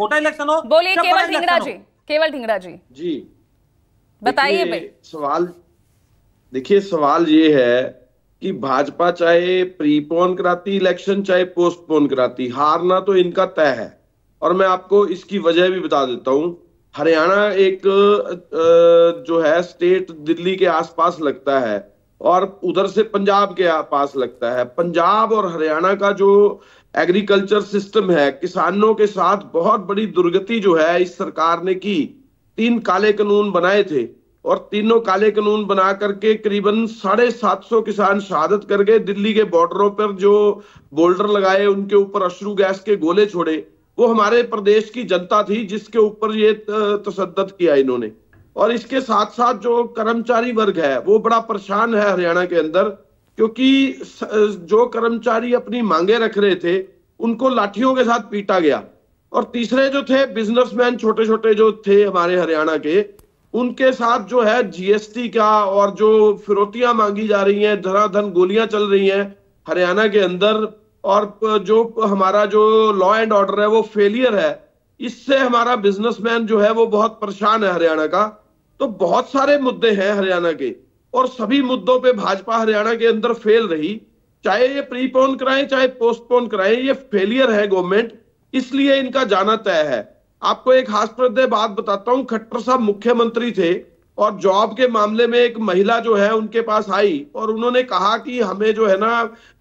छोटा इलेक्शन हो, बोलिए केवल इलेक्शन ढिंगरा हो। जी, केवल ढिंगरा जी जी बताइए भाई। देखिए सवाल ये है कि भाजपा चाहे प्रीपोन कराती इलेक्शन चाहे पोस्टपोन कराती, हारना तो इनका तय है। और मैं आपको इसकी वजह भी बता देता हूं। हरियाणा एक जो है स्टेट दिल्ली के आसपास लगता है और उधर से पंजाब के पास लगता है। पंजाब और हरियाणा का जो एग्रीकल्चर सिस्टम है, किसानों के साथ बहुत बड़ी दुर्गति जो है इस सरकार ने की। 3 काले कानून बनाए थे और तीनों काले कानून बना करके करीबन 750 किसान शहादत कर गए। दिल्ली के बॉर्डरों पर जो बोल्डर लगाए, उनके ऊपर अश्रु गैस के गोले छोड़े, वो हमारे प्रदेश की जनता थी जिसके ऊपर ये तशद्दुद किया इन्होंने। और इसके साथ साथ जो कर्मचारी वर्ग है वो बड़ा परेशान है हरियाणा के अंदर, क्योंकि जो कर्मचारी अपनी मांगे रख रहे थे उनको लाठियों के साथ पीटा गया। और तीसरे जो थे बिजनेसमैन, छोटे छोटे जो थे हमारे हरियाणा के, उनके साथ जो है जीएसटी का और जो फिरौतियां मांगी जा रही हैं, धनाधन गोलियां चल रही हैं हरियाणा के अंदर, और जो हमारा जो लॉ एंड ऑर्डर है वो फेलियर है। इससे हमारा बिजनेसमैन जो है वो बहुत परेशान है हरियाणा का। तो बहुत सारे मुद्दे हैं हरियाणा के और सभी मुद्दों पे भाजपा हरियाणा के अंदर फेल रही। चाहे ये प्रीपोन कराएं चाहे पोस्टपोन कराएं, ये फेलियर है गवर्नमेंट, इसलिए इनका जाना तय है। आपको एक हास्यास्पद बात बताता हूं। खट्टर साहब मुख्यमंत्री थे और जॉब के मामले में एक महिला जो है उनके पास आई और उन्होंने कहा कि हमें जो है ना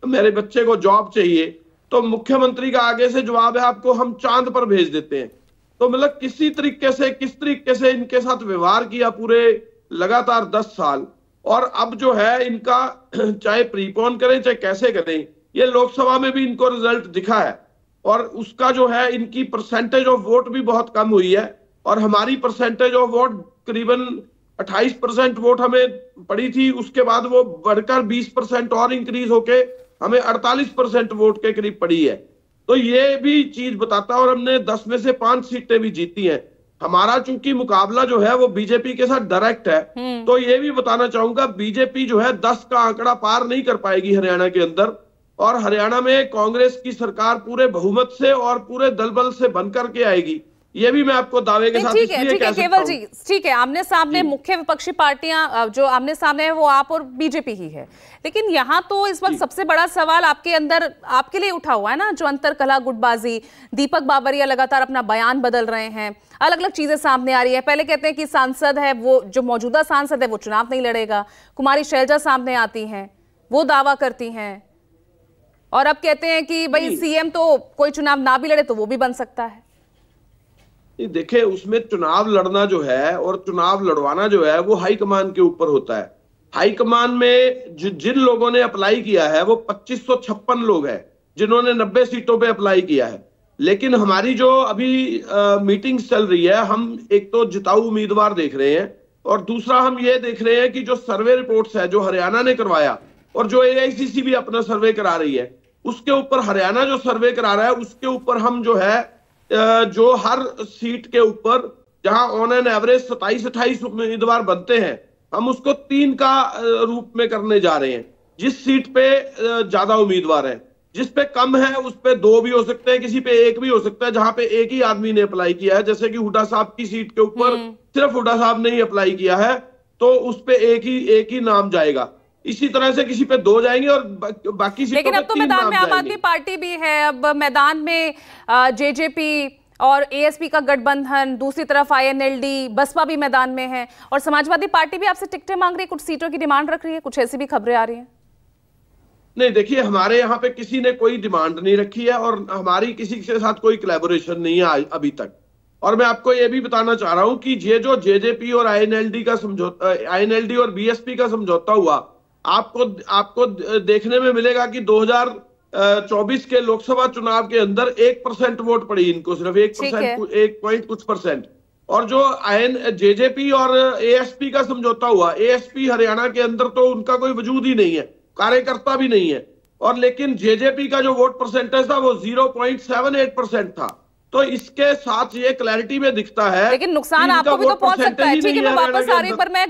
मेरे बच्चे को जॉब चाहिए। तो मुख्यमंत्री का आगे से जवाब है आपको हम चांद पर भेज देते हैं। तो मतलब किस तरीके से इनके साथ व्यवहार किया पूरे लगातार 10 साल। और अब जो है इनका चाहे प्रीपोन करें चाहे कैसे करें, ये लोकसभा में भी इनको रिजल्ट दिखा है और उसका जो है इनकी परसेंटेज ऑफ वोट भी बहुत कम हुई है। और हमारी परसेंटेज ऑफ वोट करीबन 28% वोट हमें पड़ी थी, उसके बाद वो बढ़कर 20% और इंक्रीज होके हमें 48% वोट के करीब पड़ी है। तो ये भी चीज बताता है। और हमने 10 में से 5 सीटें भी जीती हैं। हमारा चूंकि मुकाबला जो है वो बीजेपी के साथ डायरेक्ट है, तो ये भी बताना चाहूंगा बीजेपी जो है 10 का आंकड़ा पार नहीं कर पाएगी हरियाणा के अंदर। और हरियाणा में कांग्रेस की सरकार पूरे बहुमत से और पूरे दल बल से बनकर के आएगी, ये भी मैं आपको दावे के साथ ठीक है केवल जी, ठीक है। आमने सामने मुख्य विपक्षी पार्टियां जो आमने सामने है वो आप और बीजेपी ही है, लेकिन यहाँ तो इस वक्त सबसे बड़ा सवाल आपके अंदर आपके लिए उठा हुआ है ना, जो अंतरकलह गुटबाजी। दीपक बाबरिया लगातार अपना बयान बदल रहे हैं, अलग अलग चीजें सामने आ रही है। पहले कहते हैं कि सांसद है वो, जो मौजूदा सांसद है वो चुनाव नहीं लड़ेगा। कुमारी शैलजा सामने आती हैं, वो दावा करती हैं, और अब कहते हैं कि भाई सीएम तो कोई चुनाव ना भी लड़े तो वो भी बन सकता है। देखिए उसमें चुनाव लड़ना जो है और चुनाव लड़वाना जो है वो हाईकमान के ऊपर होता है। हाईकमान में जिन लोगों ने अप्लाई किया है वो 2556 लोग हैं जिन्होंने 90 सीटों पे अप्लाई किया है। लेकिन हमारी जो अभी मीटिंग चल रही है, हम एक तो जिताऊ उम्मीदवार देख रहे हैं और दूसरा हम ये देख रहे हैं कि जो सर्वे रिपोर्ट्स है जो हरियाणा ने करवाया और जो एआईसीसी भी अपना सर्वे करा रही है, उसके ऊपर हरियाणा जो सर्वे करा रहा है उसके ऊपर हम जो है जो हर सीट के ऊपर जहां ऑन एन एवरेज 27-28 उम्मीदवार बनते हैं, हम उसको 3 का रूप में करने जा रहे हैं। जिस सीट पे ज्यादा उम्मीदवार है, जिस पे कम है उस पे 2 भी हो सकते हैं, किसी पे 1 भी हो सकता है। जहां पे एक ही आदमी ने अप्लाई किया है, जैसे कि हुड्डा साहब की सीट के ऊपर सिर्फ हुड्डा साहब ने ही अप्लाई किया है, तो उस पे एक ही नाम जाएगा। इसी तरह से किसी पे 2 जाएंगे और बाकी सीटों लेकिन अब तो मैदान में आम आदमी पार्टी भी है, अब मैदान में जेजेपी और एएसपी का गठबंधन, दूसरी तरफ आईएनएलडी, बसपा भी मैदान में है, और समाजवादी पार्टी भी आपसे टिकटें मांग रही है, कुछ सीटों की डिमांड रख रही है, कुछ ऐसी भी खबरें आ रही हैं। नहीं देखिए, हमारे यहाँ पे किसी ने कोई डिमांड नहीं रखी है और हमारी किसी के साथ कोई कोलैबोरेशन नहीं है अभी तक। और मैं आपको ये भी बताना चाह रहा हूं कि ये जो जेजेपी और आईएनएलडी का समझौता, आईएनएलडी और बीएसपी का समझौता हुआ, आपको देखने में मिलेगा कि 2024 के लोकसभा चुनाव के अंदर 1% वोट पड़ी इनको, सिर्फ 1%, 1 पॉइंट कुछ %। और जो जेजेपी और एएसपी का समझौता हुआ, एएसपी हरियाणा के अंदर तो उनका कोई वजूद ही नहीं है, कार्यकर्ता भी नहीं है। और लेकिन जेजेपी का जो वोट परसेंटेज था वो 0.78% था। तो इसके साथ ये क्लैरिटी में दिखता है, लेकिन नुकसान आपको भी तो पहुंच सकता है। ठीक है, मैं वापस आ रही हूं, पर मैं